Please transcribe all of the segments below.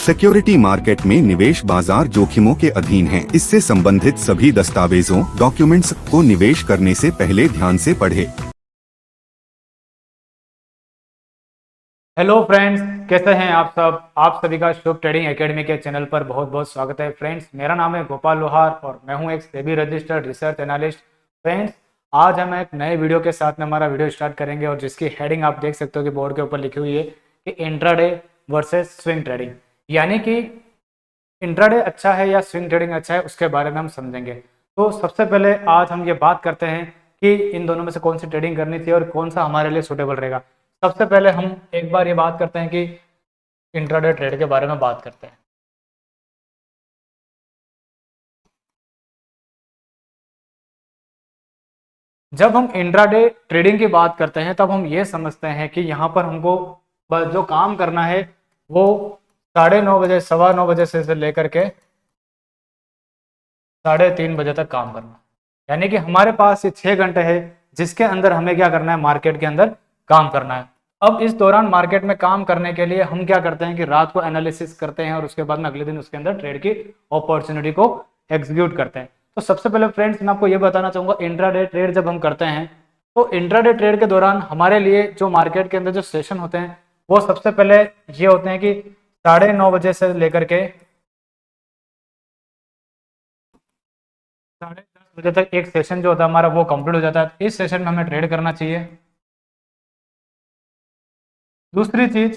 Security market में निवेश बाजार जोखिमों के अधीन है। इससे संबंधित सभी दस्तावेजों डॉक्यूमेंट्स को निवेश करने से पहले ध्यान से पढ़ें। हेलो फ्रेंड्स, कैसे हैं आप सब। आप सभी का शुभ ट्रेडिंग एकेडमी के चैनल पर बहुत बहुत स्वागत है। फ्रेंड्स, मेरा नाम है गोपाल लोहार और मैं हूं एक SEBI registered research analyst. Friends, आज हम एक नए वीडियो के साथ में हमारा वीडियो स्टार्ट करेंगे और जिसकी हेडिंग आप देख सकते हो कि बोर्ड के ऊपर लिखी हुई है कि इंट्राडे वर्सेस स्विंग ट्रेडिंग, यानी कि इंट्राडे अच्छा है या स्विंग ट्रेडिंग अच्छा है, उसके बारे में हम समझेंगे। तो सबसे पहले आज हम ये बात करते हैं कि इन दोनों में से कौन सी ट्रेडिंग करनी चाहिए और कौन सा हमारे लिए सूटेबल रहेगा। सबसे पहले हम एक बार ये बात करते हैं कि इंट्राडे ट्रेड के बारे में बात करते हैं। जब हम इंट्राडे ट्रेडिंग की बात करते हैं तब हम ये समझते हैं कि यहाँ पर हमको जो काम करना है वो 9:30 बजे, 9:15 से लेकर के 3:30 बजे तक काम करना है। यानी कि हमारे पास ये 6 घंटे है जिसके अंदर हमें क्या करना है, मार्केट के अंदर काम करना है। अब इस दौरान मार्केट में काम करने के लिए हम क्या करते हैं कि रात को एनालिसिस करते हैं और उसके बाद में अगले दिन उसके अंदर ट्रेड की अपॉर्चुनिटी को एग्जीक्यूट करते हैं। तो सबसे पहले फ्रेंड्स, मैं आपको ये बताना चाहूंगा, इंट्राडे ट्रेड जब हम करते हैं तो इंट्राडे ट्रेड के दौरान हमारे लिए जो मार्केट के अंदर जो सेशन होते हैं वो सबसे पहले ये होते हैं कि 9:30 बजे से लेकर के 10:30 बजे तक एक सेशन जो होता है हमारा वो कंप्लीट हो जाता है। इस सेशन में हमें ट्रेड करना चाहिए। दूसरी चीज,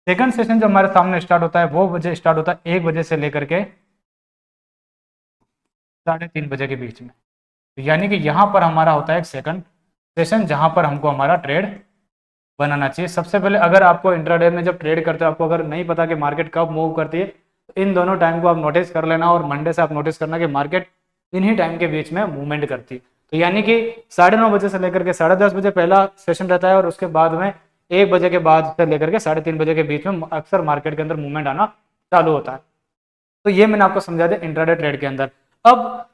सेकंड सेशन जो हमारे सामने स्टार्ट होता है वो बजे स्टार्ट होता है 1 बजे से लेकर के 3:30 बजे के बीच में। यानी कि यहाँ पर हमारा होता है एक सेकंड सेशन जहां पर हमको हमारा ट्रेड बनाना चाहिए। सबसे पहले अगर आपको इंट्राडे में जब ट्रेड करते हो आपको अगर नहीं पता कि मार्केट कब मूव करती है तो इन दोनों टाइम को आप नोटिस कर लेना और मंडे से आप नोटिस करना कि मार्केट इन्हीं टाइम के बीच में मूवमेंट करती है। तो यानी कि 9:30 बजे से लेकर के 10:30 बजे पहला सेशन रहता है और उसके बाद में 1 बजे के बाद से लेकर के 3:30 बजे के बीच में अक्सर मार्केट के अंदर मूवमेंट आना चालू होता है। तो ये मैंने आपको समझा दिया इंट्राडे ट्रेड के अंदर। अब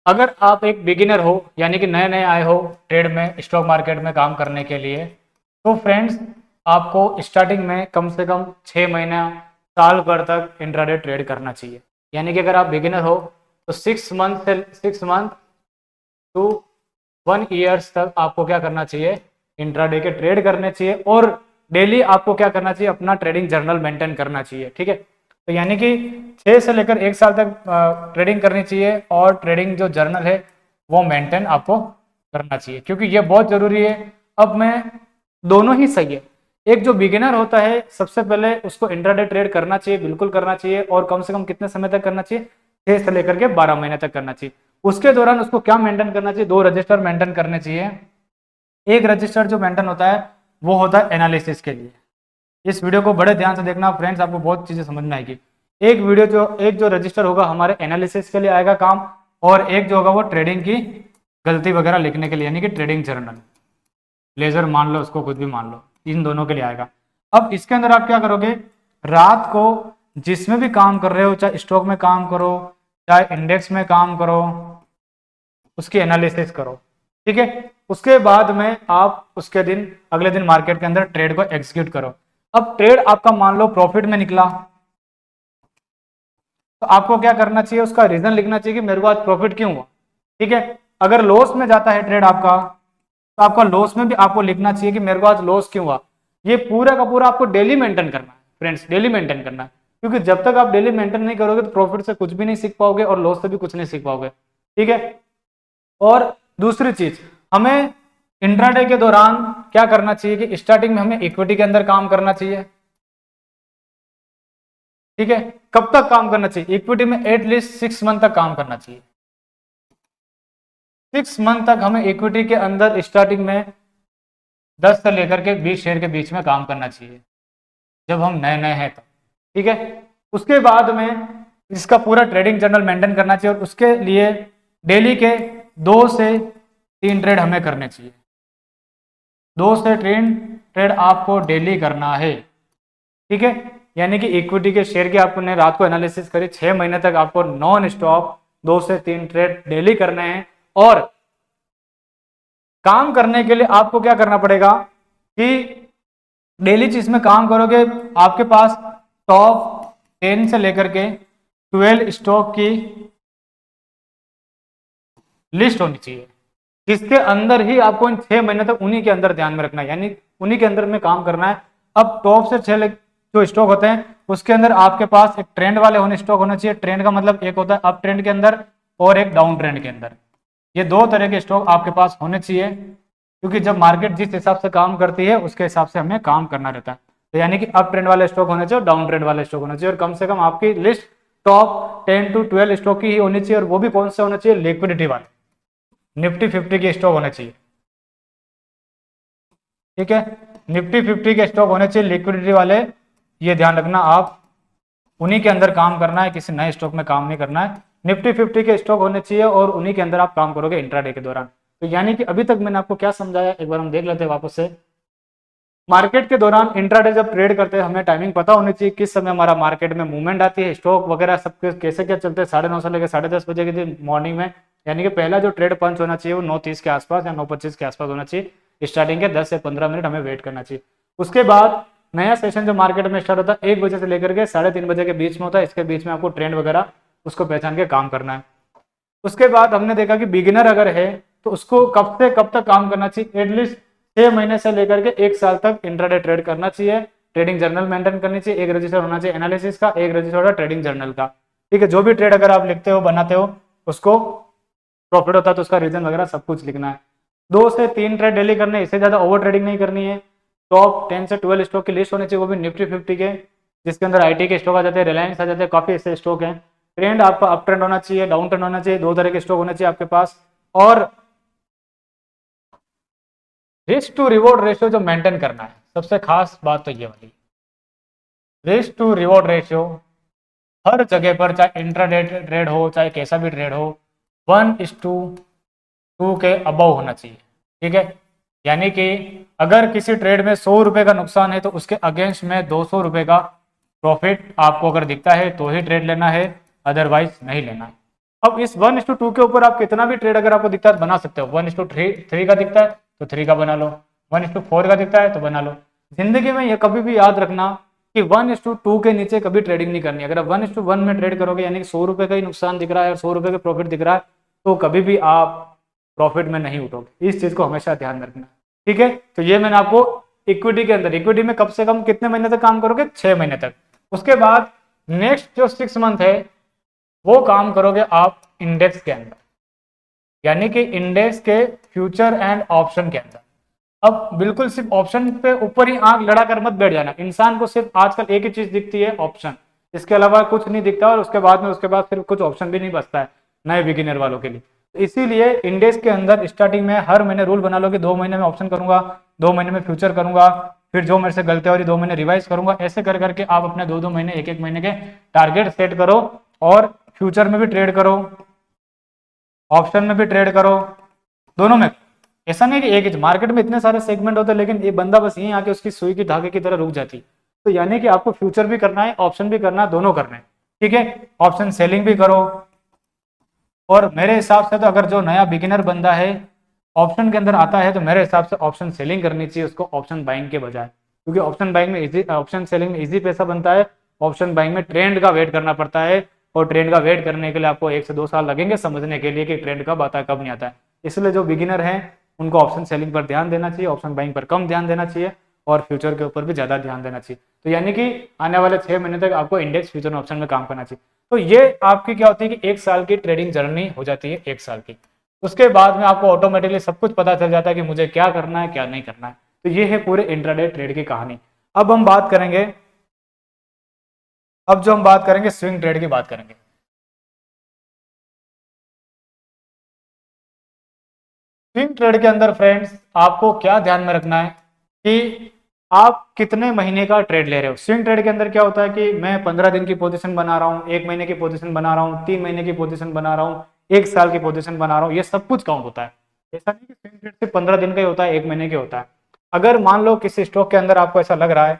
अगर आप एक बिगिनर हो यानी कि नए नए आए हो ट्रेड में, स्टॉक मार्केट में काम करने के लिए, तो फ्रेंड्स आपको स्टार्टिंग में कम से कम 6 महीना साल भर तक इंट्राडे ट्रेड करना चाहिए। यानी कि अगर आप बिगिनर हो तो 6 मंथ टू 1 ईयर्स तक आपको क्या करना चाहिए, इंट्राडे के ट्रेड करने चाहिए और डेली आपको क्या करना चाहिए, अपना ट्रेडिंग जर्नल मेंटेन करना चाहिए। ठीक है, तो यानी कि 6 से लेकर 1 साल तक ट्रेडिंग करनी चाहिए और ट्रेडिंग जो जर्नल है वो मेंटेन आपको करना चाहिए, क्योंकि ये बहुत जरूरी है। अब मैं दोनों ही सही है। एक जो बिगिनर होता है सबसे पहले उसको इंट्राडे ट्रेड करना चाहिए, बिल्कुल करना चाहिए, और कम से कम कितने समय तक करना चाहिए, 6 से लेकर के 12 महीने तक करना चाहिए। उसके दौरान उसको क्या मेंटेन करना चाहिए, 2 रजिस्टर मेंटेन करने चाहिए। एक रजिस्टर जो मेंटेन होता है वो होता है एनालिसिस के लिए। इस वीडियो को बड़े ध्यान से देखना फ्रेंड्स, आपको बहुत चीजें समझ में आएगी। एक जो रजिस्टर होगा हमारे एनालिसिस के लिए आएगा काम, और एक जो होगा वो ट्रेडिंग की गलती वगैरह लिखने के लिए, यानी कि ट्रेडिंग जर्नल, लेजर मान लो, उसको कुछ भी मान लो, इन दोनों के लिए आएगा। अब इसके अंदर आप क्या करोगे, रात को जिसमें भी काम कर रहे हो, चाहे स्टॉक में काम करो चाहे इंडेक्स में काम करो, उसकी एनालिसिस करो। ठीक है, उसके बाद में आप उसके दिन अगले दिन मार्केट के अंदर ट्रेड को एग्जीक्यूट करो। अब ट्रेड आपका मान लो प्रॉफिट में निकला तो आपको क्या करना चाहिए, उसका रीजन लिखना चाहिए कि मेरे को आज प्रॉफिट क्यों हुआ। ठीक है, अगर लॉस में जाता है ट्रेड आपका तो आपका लॉस में भी आपको लिखना चाहिए कि मेरे को आज लॉस क्यों हुआ। ये पूरा का पूरा आपको डेली मेंटेन करना है फ्रेंड्स, डेली मेंटेन करना है, क्योंकि जब तक आप डेली मेंटेन नहीं करोगे तो प्रॉफिट से कुछ भी नहीं सीख पाओगे और लॉस से भी कुछ नहीं सीख पाओगे। ठीक है, और दूसरी चीज, हमें इंट्राडे के दौरान क्या करना चाहिए कि स्टार्टिंग में हमें इक्विटी के अंदर काम करना चाहिए। ठीक है, कब तक काम करना चाहिए, इक्विटी में एटलीस्ट 6 मंथ तक काम करना चाहिए। 6 मंथ तक हमें इक्विटी के अंदर स्टार्टिंग में 10 से लेकर के 20 शेयर के बीच में काम करना चाहिए जब हम नए नए हैं तो। ठीक है, उसके बाद में इसका पूरा ट्रेडिंग जर्नल मेंटेन करना चाहिए और उसके लिए डेली के 2 से 3 ट्रेड हमें करने चाहिए। 2 से 3 ट्रेड आपको डेली करना है। ठीक है, यानी कि इक्विटी के शेयर की आपने रात को एनालिसिस करी, 6 महीने तक आपको नॉन स्टॉप 2 से 3 ट्रेड डेली करने हैं। और काम करने के लिए आपको क्या करना पड़ेगा कि डेली चीज में काम करोगे, आपके पास टॉप 10 से लेकर के 12 स्टॉक की लिस्ट होनी चाहिए, जिसके अंदर ही आपको इन 6 महीने तक उन्हीं के अंदर ध्यान में रखना है, यानी उन्हीं के अंदर में काम करना है। अब टॉप से 6 जो स्टॉक होते हैं उसके अंदर आपके पास एक ट्रेंड वाले होने स्टॉक होना चाहिए। ट्रेंड का मतलब एक होता है अप ट्रेंड के अंदर और एक डाउन ट्रेंड के अंदर। ये दो तरह के स्टॉक आपके पास होने चाहिए, क्योंकि जब मार्केट जिस हिसाब से काम करती है उसके हिसाब से हमें काम करना रहता है। तो यानी कि अप ट्रेंड वाले स्टॉक होने चाहिए और डाउन ट्रेंड वाले स्टॉक होने चाहिए, और कम से कम आपकी लिस्ट टॉप 10 to 12 स्टॉक की ही होनी चाहिए। और वो भी कौन से होने चाहिए? लिक्विडिटी वाले, निफ्टी 50 के स्टॉक होने चाहिए। ठीक है, निफ्टी 50 के स्टॉक होने चाहिए लिक्विडिटी वाले, ये ध्यान रखना। आप उन्हीं के अंदर काम करना है, किसी नए स्टॉक में काम नहीं करना है। निफ्टी 50 के स्टॉक होने चाहिए और उन्हीं के अंदर आप काम करोगे इंट्राडे के दौरान। तो यानी कि अभी तक मैंने आपको क्या समझाया, एक बार हम देख लेते हैं वापस से। मार्केट के दौरान इंट्राडे जब ट्रेड करते हैं हमें टाइमिंग पता होनी चाहिए, किस समय हमारा मार्केट में मूवमेंट आती है, स्टॉक वगैरह सब कैसे क्या चलते हैं। 9:30 से लेकर 10:30 बजे के दिन मॉर्निंग में, यानी कि पहला जो ट्रेड पंच होना चाहिए वो 9:30 के आसपास या 9:25 के आसपास होना चाहिए। स्टार्टिंग के 10 से 15 मिनट हमें वेट करना चाहिए। उसके बाद नया सेशन जो मार्केट में स्टार्ट होता है 1 बजे से लेकर के 3:30 बजे के बीच में होता है। इसके बीच में आपको ट्रेंड वगैरह उसको पहचान के काम करना है। उसके बाद हमने देखा कि बिगिनर अगर है तो उसको कब से कब तक काम करना चाहिए, एटलीस्ट 6 महीने से लेकर के 1 साल तक इंट्राडे ट्रेड करना चाहिए। ट्रेडिंग जर्नल मेंटेन करनी चाहिए, एक रजिस्टर होना चाहिए एनालिसिस का, एक रजिस्टर होगा ट्रेडिंग जर्नल का। ठीक है, जो भी ट्रेड अगर आप लिखते हो बनाते हो उसको प्रॉफिट होता है तो उसका रीजन वगैरह सब कुछ लिखना है। 2 से 3 ट्रेड डेली करने, इससे ज्यादा ओवर ट्रेडिंग नहीं करनी है। टॉप 10 से 12 स्टॉक की लिस्ट होनी चाहिए, वो भी निफ्टी 50 के, जिसके अंदर आईटी के स्टॉक आ जाते हैं, रिलायंस आ जाते हैं, काफी ऐसे स्टॉक हैं। ट्रेंड आपका अप ट्रेंड होना चाहिए, डाउन ट्रेंड होना चाहिए, 2 तरह के स्टॉक होने चाहिए आपके पास। और रिस्क टू रिवॉर्ड रेशियो जो मेंटेन करना है, सबसे खास बात तो ये वाली, रिस्क टू रिवॉर्ड रेशियो हर जगह पर, चाहे इंट्राडे ट्रेड हो चाहे कैसा भी ट्रेड हो, 1:2 के अबव होना चाहिए। ठीक है, यानी कि अगर किसी ट्रेड में 100 रुपए का नुकसान है तो उसके अगेंस्ट में 200 रुपए का प्रॉफिट आपको अगर दिखता है तो ही ट्रेड लेना है, अदरवाइज नहीं लेना है। अब इस 1:2 के ऊपर आप कितना भी ट्रेड अगर आपको दिखता है तो बना सकते हो। 1:3 का दिखता है तो 3 का बना लो, 1:4 का दिखता है तो बना लो। जिंदगी में यह कभी भी याद रखना कि 1:2 के नीचे कभी ट्रेडिंग नहीं करनी। अगर आप 1:1 में ट्रेड करोगे, यानी कि 100 रुपए का ही नुकसान दिख रहा है और 100 रुपए का प्रॉफिट दिख रहा है, तो कभी भी आप प्रॉफिट में नहीं उठोगे। इस चीज को हमेशा ध्यान रखना। ठीक है, तो ये मैंने आपको इक्विटी के अंदर, इक्विटी में कम से कम कितने महीने तक काम करोगे? 6 महीने तक। उसके बाद नेक्स्ट जो 6 मंथ है वो काम करोगे आप इंडेक्स के अंदर, यानी कि इंडेक्स के फ्यूचर एंड ऑप्शन के अंदर। अब बिल्कुल सिर्फ ऑप्शन पे ऊपर ही आंख लड़ा कर मत बैठ जाना। इंसान को सिर्फ आजकल एक ही चीज दिखती है, ऑप्शन, इसके अलावा कुछ नहीं दिखता। और उसके बाद फिर कुछ ऑप्शन भी नहीं बचता है नए बिगिनर वालों के लिए। तो इसीलिए इंडेक्स के अंदर स्टार्टिंग में हर महीने रूल बना लो कि 2 महीने में ऑप्शन करूंगा, 2 महीने में फ्यूचर करूंगा, फिर जो मेरे से गलतियां हो रही 2 महीने रिवाइज करूंगा। ऐसे कर करके आप अपने 2-2 महीने, 1-1 महीने के टारगेट सेट करो और फ्यूचर में भी ट्रेड करो, ऑप्शन में भी ट्रेड करो, दोनों में। ऐसा नहीं कि एक ही, मार्केट में इतने सारे सेगमेंट होते हैं लेकिन एक बंदा बस यहीं आके उसकी सुई की धागे की तरह रुक जाती। तो यानी कि आपको फ्यूचर भी करना है, ऑप्शन भी करना है, दोनों करने हैं। ठीक है, ऑप्शन सेलिंग भी करो। और मेरे हिसाब से तो अगर जो नया बिगिनर बंदा है ऑप्शन के अंदर आता है तो मेरे हिसाब से ऑप्शन सेलिंग करनी चाहिए उसको, ऑप्शन बाइंग के बजाय। क्योंकि ऑप्शन बाइंग में इजी, ऑप्शन सेलिंग में इजी पैसा बनता है। ऑप्शन बाइंग में ट्रेंड का वेट करना पड़ता है, और ट्रेंड का वेट करने के लिए आपको 1 से 2 साल लगेंगे समझने के लिए कि ट्रेंड कब आता है कब नहीं आता है। इसलिए जो बिगिनर है उनको ऑप्शन सेलिंग पर ध्यान देना चाहिए, ऑप्शन बाइंग पर कम ध्यान देना चाहिए, और फ्यूचर के ऊपर भी ज्यादा ध्यान देना चाहिए। तो यानी कि आने वाले 6 महीने तक आपको इंडेक्स, फ्यूचर, ऑप्शन में काम करना चाहिए। तो ये आपकी क्या होती है कि 1 साल की ट्रेडिंग जर्नी हो जाती है, 1 साल की। उसके बाद में आपको ऑटोमेटिकली सब कुछ पता चल जाता है कि मुझे क्या करना है क्या नहीं करना है। तो ये है पूरे इंट्राडे ट्रेड की कहानी। अब हम बात करेंगे, अब जो हम बात करेंगे स्विंग ट्रेड की बात करेंगे। स्विंग ट्रेड के अंदर फ्रेंड्स आपको क्या ध्यान में रखना है कि आप कितने महीने का ट्रेड ले रहे हो। स्विंग ट्रेड के अंदर क्या होता है कि मैं 15 दिन की पोजीशन बना रहा हूँ, 1 महीने की पोजीशन बना रहा हूँ, 3 महीने की पोजीशन बना रहा हूँ, 1 साल की पोजीशन बना रहा हूँ, ये सब कुछ काउंट होता है। ऐसा नहीं कि स्विंग ट्रेड सिर्फ 15 दिन का ही होता है, 1 महीने का होता है। अगर मान लो किसी स्टॉक के अंदर आपको ऐसा लग रहा है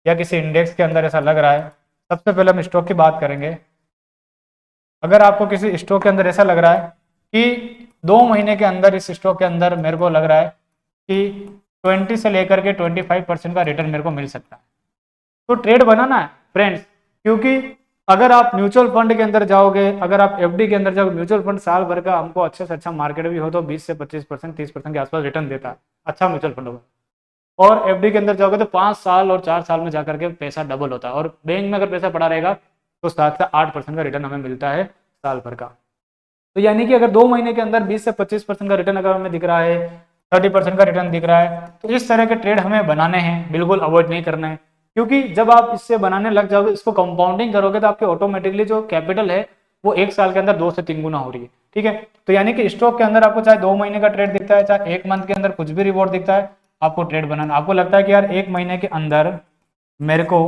या किसी इंडेक्स के अंदर ऐसा लग रहा है, सबसे पहले हम स्टॉक की बात करेंगे। अगर आपको किसी स्टॉक के अंदर ऐसा लग रहा है कि 2 महीने के अंदर इस स्टॉक के अंदर मेरे को लग रहा है कि 20 से लेकर के 25% का रिटर्न मेरे को मिल सकता है, तो ट्रेड बनाना है फ्रेंड्स। क्योंकि अगर आप म्यूचुअल फंड के अंदर जाओगे, अगर आप एफडी के अंदर जाओगे, म्यूचुअल फंड साल भर का हमको अच्छे से अच्छा मार्केट भी हो तो 20 से 25%, 30% के आसपास रिटर्न देता है, अच्छा म्यूचुअल फंड होगा। और एफडी के अंदर जाओगे तो 5 साल और 4 साल में जाकर के पैसा डबल होता है, और बैंक में अगर पैसा पड़ा रहेगा तो 7 से 8% का रिटर्न हमें मिलता है साल भर का। तो यानी कि अगर 2 महीने के अंदर 20 से 25% का रिटर्न अगर हमें दिख रहा है, 30% का रिटर्न दिख रहा है, तो इस तरह के ट्रेड हमें बनाने हैं, बिल्कुल अवॉइड नहीं करना है। क्योंकि जब आप इससे बनाने लग जाओगे, इसको कंपाउंडिंग करोगे तो आपके ऑटोमेटिकली जो कैपिटल है वो 1 साल के अंदर 2 से 3 गुना हो रही है। ठीक है, तो यानी कि स्टॉक के अंदर आपको चाहे 2 महीने का ट्रेड दिखता है, चाहे 1 मंथ के अंदर कुछ भी रिवॉर्ड दिखता है, आपको ट्रेड बनाना, आपको लगता है कि यार 1 महीने के अंदर मेरे को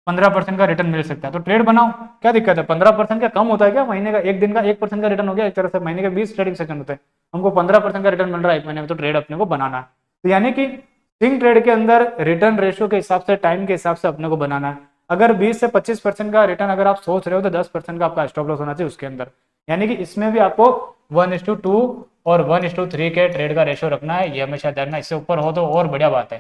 15% का रिटर्न मिल सकता है, तो ट्रेड बनाओ, क्या दिक्कत है? 15% का कम होता है क्या? महीने का, एक दिन का 1% का रिटर्न हो गया एक तरह से, महीने के 20 ट्रेडिंग सेशन होते हैं, हमको 15% का रिटर्न मिल रहा है 1 महीने में, तो ट्रेड अपने को बनाना है। तो यानी कि स्विंग ट्रेड के अंदर रिटर्न रेशियो के हिसाब से, टाइम के हिसाब से अपने को बनाना है। अगर 20 से 25% का रिटर्न अगर आप सोच रहे हो तो 10% का आपका स्टॉप लॉस होना चाहिए उसके अंदर। यानी कि इसमें भी आपको 1:2 और 1:3 के ट्रेड का रेशियो रखना है, ये हमेशा ध्यान रखना। इससे ऊपर हो तो और बढ़िया बात है।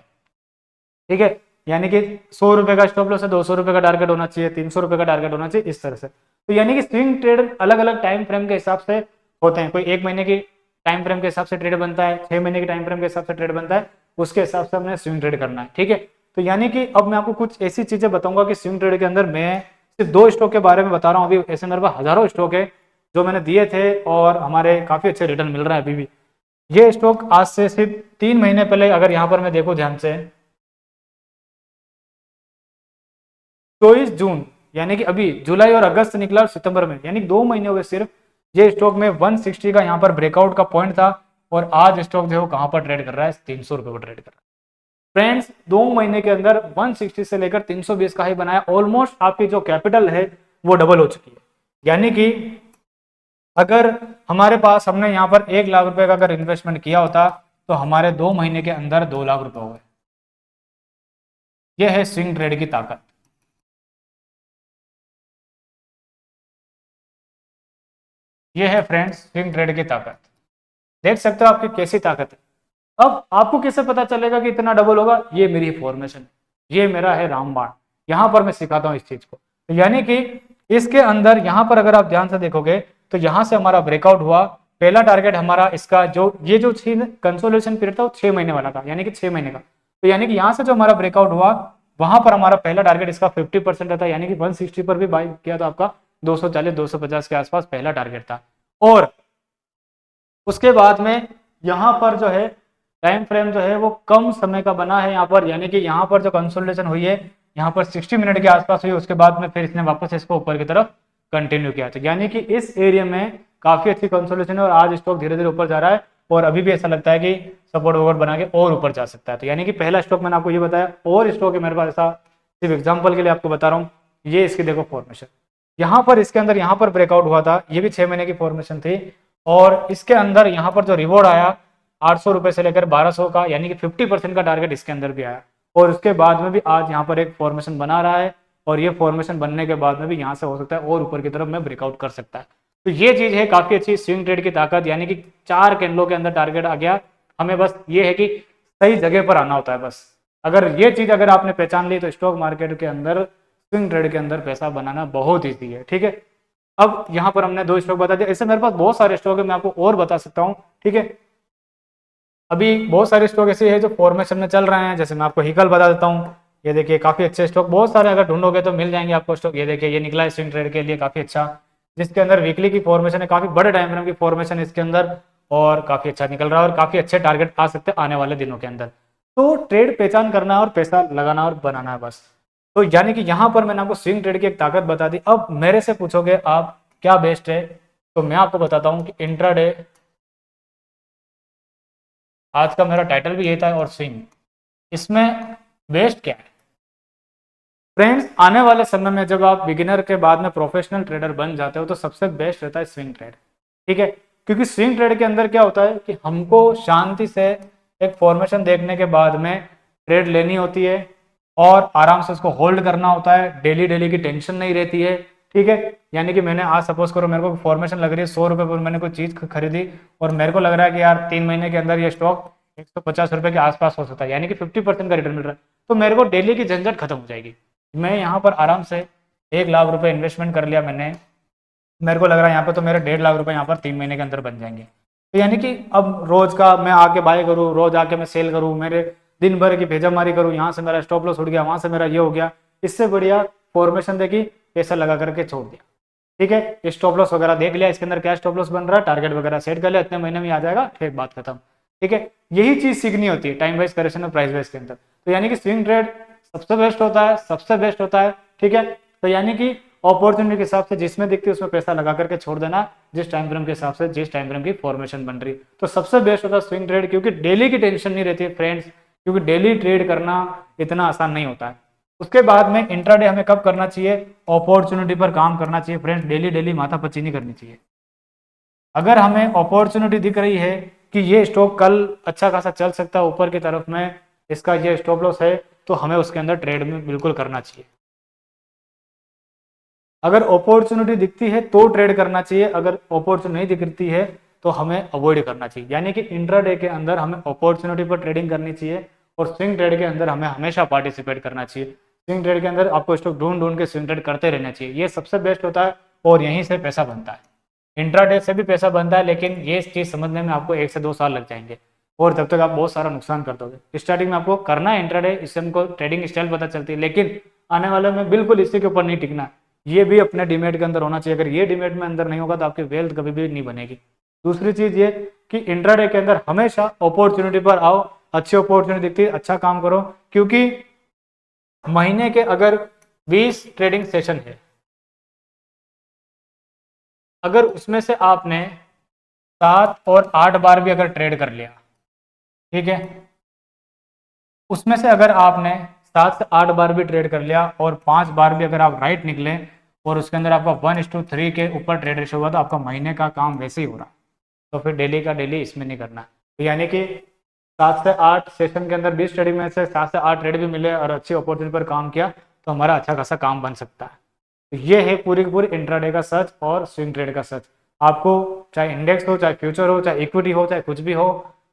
ठीक है, यानी कि 100 रुपए का स्टॉप लॉस है, 200 रुपए का टारगेट होना चाहिए, 300 रुपए का टारगेट होना चाहिए, इस तरह से। तो यानी कि स्विंग ट्रेड अलग अलग टाइम फ्रेम के हिसाब से होते हैं। कोई 1 महीने की टाइम फ्रेम के हिसाब से ट्रेड बनता है, 6 महीने की टाइम फ्रेम के हिसाब से ट्रेड बनता है, उसके हिसाब से हमने स्विंग ट्रेड करना है। ठीक है, तो यानी कि अब मैं आपको कुछ ऐसी चीजें बताऊंगा कि स्विंग ट्रेड के अंदर मैं सिर्फ 2 स्टॉक के बारे में बता रहा हूँ, अभी ऐसे मेरे पास हजारों स्टॉक है जो मैंने दिए थे और हमारे काफी अच्छे रिटर्न मिल रहा है अभी भी। ये स्टॉक आज से सिर्फ 3 महीने पहले, अगर यहाँ पर मैं देखूँ ध्यान से, 24 जून, यानी कि अभी जुलाई और अगस्त निकला और सितंबर में, यानी 2 महीने हुए सिर्फ, ये स्टॉक में 160 का यहाँ पर ब्रेकआउट का पॉइंट था, और आज स्टॉक जो है कहां पर ट्रेड कर रहा है? 300 रुपए को ट्रेड कर रहा है। फ्रेंड्स, 2 महीने के अंदर 160 से लेकर 320 का ही बनाया, ऑलमोस्ट आपकी जो कैपिटल है वो डबल हो चुकी है। यानी कि अगर हमारे पास, हमने यहाँ पर 1 लाख रुपए का अगर इन्वेस्टमेंट किया होता तो हमारे 2 महीने के अंदर 2 लाख रुपए हो गए। यह है स्विंग ट्रेड की ताकत। ये है फ्रेंड्स स्विंग ट्रेड की ताकत। देख सकते हो आपकी कैसी ताकत है। अब आपको कैसे पता चलेगा कि इतना डबल होगा? ये मेरी फॉर्मेशन, ये मेरा है रामबाण, यहां पर मैं सिखाता हूं इस चीज को। तो यानी कि इसके अंदर यहां पर अगर आप ध्यान से देखोगे तो यहां से हमारा ब्रेकआउट हुआ, पहला टारगेट हमारा इसका जो ये जो कंसोलिडेशन पीरियड था वो 6 महीने वाला था, यानी कि 6 महीने का। तो यानी कि यहां से जो हमारा ब्रेकआउट हुआ वहां पर हमारा पहला टारगेट इसका 50% रहता, यानी कि 160 पर भी बाई किया तो आपका 240 250 के आसपास पहला टारगेट था। और उसके बाद में यहाँ पर जो है टाइम फ्रेम जो है वो कम समय का बना है यहाँ पर, यानी कि यहाँ पर जो कंसोलिडेशन हुई है यहाँ पर 60 मिनट के आसपास हुई, उसके बाद में फिर इसने वापस इसको ऊपर की तरफ कंटिन्यू किया था। यानी कि इस एरिया में काफी अच्छी कंसोलिडेशन है और आज स्टॉक धीरे धीरे ऊपर जा रहा है, और अभी भी ऐसा लगता है कि सपोर्ट वोट बना के और ऊपर जा सकता है। तो यानी कि पहला स्टॉक मैंने आपको ये बताया, और स्टॉक है मेरे पास ऐसा, सिर्फ एग्जाम्पल के लिए आपको बता रहा हूँ। ये इसकी देखो फॉर्मेशन, यहाँ पर इसके अंदर यहाँ पर ब्रेकआउट हुआ था, ये भी 6 महीने की फॉर्मेशन थी, और इसके अंदर यहाँ पर जो रिवॉर्ड आया 800 रुपए से लेकर 1200 का, यानी कि 50% का टारगेट इसके अंदर भी आया, और उसके बाद में भी आज यहाँ पर एक फॉर्मेशन बना रहा है, और ये फॉर्मेशन बनने के बाद में भी यहाँ से हो सकता है और ऊपर की तरफ में ब्रेकआउट कर सकता है। तो ये चीज है काफी अच्छी स्विंग ट्रेड की ताकत, यानी कि 4 कैंडलों के अंदर टारगेट आ गया, हमें बस ये है कि सही जगह पर आना होता है बस। अगर ये चीज अगर आपने पहचान ली तो स्टॉक मार्केट के अंदर, स्विंग ट्रेड के अंदर पैसा बनाना बहुत ईजी है। ठीक है, अब यहाँ पर हमने 2 स्टॉक बता दिया, ऐसे मेरे पास बहुत सारे स्टॉक है, मैं आपको और बता सकता हूँ। ठीक है, अभी बहुत सारे स्टॉक ऐसे हैं जो फॉर्मेशन में चल रहे हैं, जैसे मैं आपको हिकल बता देता हूँ। ये देखिए काफी अच्छे स्टॉक, बहुत सारे अगर ढूंढोगे तो मिल जाएंगे आपको स्टॉक। ये देखिए ये निकला है स्विंग ट्रेड के लिए काफी अच्छा, जिसके अंदर वीकली की फॉर्मेशन है, काफी बड़े टाइम फ्रेम की फॉर्मेशन इसके अंदर, और काफी अच्छा निकल रहा है, और काफी अच्छे टारगेट आ सकते हैं आने वाले दिनों के अंदर। तो ट्रेड पहचान करना है और पैसा लगाना और बनाना है बस। तो यानी कि यहाँ पर मैंने आपको स्विंग ट्रेड की एक ताकत बता दी। अब मेरे से पूछोगे आप क्या बेस्ट है, तो मैं आपको बताता हूँ कि इंट्राडे, आज का मेरा टाइटल भी यही था, और स्विंग, इसमें बेस्ट क्या है? फ्रेंड्स, आने वाले समय में जब आप बिगिनर के बाद में प्रोफेशनल ट्रेडर बन जाते हो तो सबसे बेस्ट रहता है स्विंग ट्रेड। ठीक है, क्योंकि स्विंग ट्रेड के अंदर क्या होता है कि हमको शांति से एक फॉर्मेशन देखने के बाद में ट्रेड लेनी होती है, और आराम से उसको होल्ड करना होता है, डेली डेली की टेंशन नहीं रहती है। ठीक है, यानी कि मैंने आज सपोज करो मेरे को फॉर्मेशन लग रही है 100 रुपए पर, मैंने कोई चीज खरीदी और मेरे को लग रहा है कि यार 3 महीने के अंदर ये स्टॉक 150 रुपए के आसपास हो सकता है, यानी कि 50% का रिटर्न मिल रहा है, तो मेरे को डेली की झंझट खत्म हो जाएगी। मैं यहाँ पर आराम से 1 लाख रुपए इन्वेस्टमेंट कर लिया मैंने, मेरे को लग रहा है यहाँ पे तो मेरे 1.5 लाख रुपए यहाँ पर 3 महीने के अंदर बन जाएंगे। तो यानी कि अब रोज का मैं आके बाय करूँ, रोज आके मैं सेल करूँ, मेरे दिन भर की भेजामारी करूँ, यहाँ से मेरा स्टॉप लॉस उड़ गया, वहां से मेरा ये हो गया, इससे बढ़िया फॉर्मेशन देखी, पैसा लगा करके छोड़ दिया। ठीक है, स्टॉप लॉस वगैरह देख लिया, इसके अंदर क्या स्टॉप लॉस बन रहा है, टारगेट वगैरह सेट कर लिया, इतने महीने में आ जाएगा, फिर बात खत्म। ठीक है, यही चीज सीखनी होती है टाइम वाइज करेक्शन और प्राइस वाइज के अंदर। तो यानी कि स्विंग ट्रेड सबसे बेस्ट होता है, सबसे बेस्ट होता है। ठीक है, तो यानी कि अपॉर्चुनिटी के हिसाब से जिसमें दिखती है उसमें पैसा लगा करके छोड़ देना, जिस टाइम फ्रेम के हिसाब से, जिस टाइम फ्रेम की फॉर्मेशन बन रही, तो सबसे बेस्ट होता है स्विंग ट्रेड, क्योंकि डेली की टेंशन नहीं रहती है फ्रेंड्स, क्योंकि डेली ट्रेड करना इतना आसान नहीं होता है। उसके बाद में इंट्राडे हमें कब करना चाहिए, अपॉर्चुनिटी पर काम करना चाहिए फ्रेंड्स, डेली डेली माथापच्ची नहीं करनी चाहिए। अगर हमें अपॉर्चुनिटी दिख रही है कि ये स्टॉक कल अच्छा खासा चल सकता है ऊपर की तरफ में, इसका ये स्टॉप लॉस है, तो हमें उसके अंदर ट्रेड में बिल्कुल करना चाहिए। अगर अपॉर्चुनिटी दिखती है तो ट्रेड करना चाहिए, अगर अपॉर्चुनिटी नहीं दिखती है तो हमें अवॉइड करना चाहिए। यानी कि इंट्राडे के अंदर हमें अपॉर्चुनिटी पर ट्रेडिंग करनी चाहिए और स्विंग ट्रेड के अंदर हमें हमेशा पार्टिसिपेट करना चाहिए। स्विंग ट्रेड के अंदर आपको स्टॉक ढूंढ ढूंढ के स्विंग ट्रेड करते रहना चाहिए, ये सबसे बेस्ट होता है और यहीं से पैसा बनता है। इंट्राडे से भी पैसा बनता है, लेकिन ये चीज़ समझने में आपको 1 से 2 साल लग जाएंगे और तब तक आप बहुत सारा नुकसान कर दोगे। स्टार्टिंग में आपको करना है इंट्राडे, इससे हमको ट्रेडिंग स्टाइल पता चलती है, लेकिन आने वाले में बिल्कुल इसी के ऊपर नहीं टिकना, ये भी अपने डीमेट के अंदर होना चाहिए। अगर ये डीमेट में अंदर नहीं होगा तो आपकी वेल्थ कभी भी नहीं बनेगी। दूसरी चीज ये कि इंट्राडे के अंदर हमेशा अपॉर्चुनिटी पर आओ, अच्छी अपॉर्चुनिटी दिखती है अच्छा काम करो, क्योंकि महीने के अगर 20 ट्रेडिंग सेशन है, अगर उसमें से आपने 7 और 8 बार भी अगर ट्रेड कर लिया, ठीक है, उसमें से अगर आपने 7 से 8 बार भी ट्रेड कर लिया और 5 बार भी अगर आप राइट निकले और उसके अंदर आपका 1:3 के ऊपर ट्रेड रेशो हुआ, तो आपका महीने का काम वैसे ही हो रहा, तो फिर डेली का डेली इसमें नहीं करना। तो यानी कि 7 से 8 सेशन के अंदर 20 ट्रेडिंग में से 7 से 8 ट्रेड भी मिले और अच्छी अपॉर्चुनिटी पर काम किया तो हमारा अच्छा खासा काम बन सकता है। तो ये है पूरी की पूरी इंट्राडे का सच और स्विंग ट्रेड का सच। आपको चाहे इंडेक्स हो, चाहे फ्यूचर हो, चाहे इक्विटी हो, चाहे कुछ भी हो,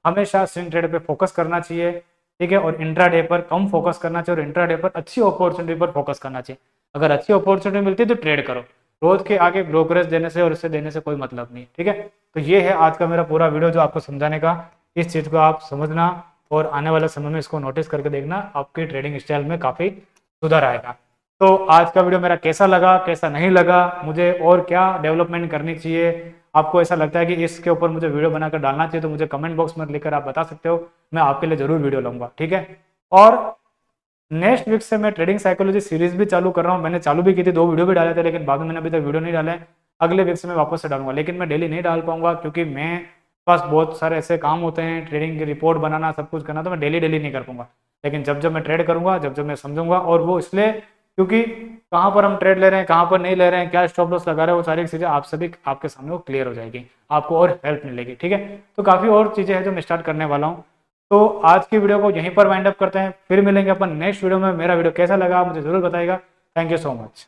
हमेशा स्विंग ट्रेड पे फोकस करना चाहिए। ठीक है, और इंट्राडे पर कम फोकस करना चाहिए और इंट्राडे पर अच्छी अपॉर्चुनिटी पर फोकस करना चाहिए। अगर अच्छी अपॉर्चुनिटी मिलती है तो ट्रेड करो, रोज के आगे ब्रोकरेज देने से और इससे देने से कोई मतलब नहीं। ठीक है, तो ये है आज का मेरा पूरा वीडियो जो आपको समझाने का, इस चीज़ को आप समझना और आने वाले समय में इसको नोटिस करके देखना, आपकी ट्रेडिंग स्टाइल में काफ़ी सुधार आएगा। तो आज का वीडियो मेरा कैसा लगा, कैसा नहीं लगा, मुझे और क्या डेवलपमेंट करनी चाहिए, आपको ऐसा लगता है कि इसके ऊपर मुझे वीडियो बनाकर डालना चाहिए, तो मुझे कमेंट बॉक्स में लिखकर आप बता सकते हो, मैं आपके लिए जरूर वीडियो लाऊंगा। ठीक है, और नेक्स्ट वीक से मैं ट्रेडिंग साइकोलॉजी सीरीज भी चालू कर रहा हूँ, मैंने चालू भी की थी, 2 वीडियो भी डाले थे, लेकिन बाद में मैंने अभी तक वीडियो नहीं डाले। अगले वीक से मैं वापस से डालूंगा, लेकिन मैं डेली नहीं डाल पाऊंगा क्योंकि मैं पास बहुत सारे ऐसे काम होते हैं, ट्रेडिंग की रिपोर्ट बनाना, सब कुछ करना, तो मैं डेली डेली नहीं कर पाऊंगा। लेकिन जब जब मैं ट्रेड करूंगा, जब जब मैं समझूंगा, और वो इसलिए क्योंकि कहाँ पर हम ट्रेड ले रहे हैं, कहाँ पर नहीं ले रहे हैं, क्या स्टॉप लॉस लगा रहे हैं, वो सारी चीज़ें आप सभी आपके सामने वो क्लियर हो जाएगी, आपको और हेल्प मिलेगी। ठीक है, तो काफ़ी और चीज़ें हैं जो मैं स्टार्ट करने वाला हूँ। तो आज की वीडियो को यहीं पर वाइंड अप करते हैं, फिर मिलेंगे अपन नेक्स्ट वीडियो में। मेरा वीडियो कैसा लगा मुझे जरूर बताइएगा। Thank you so much.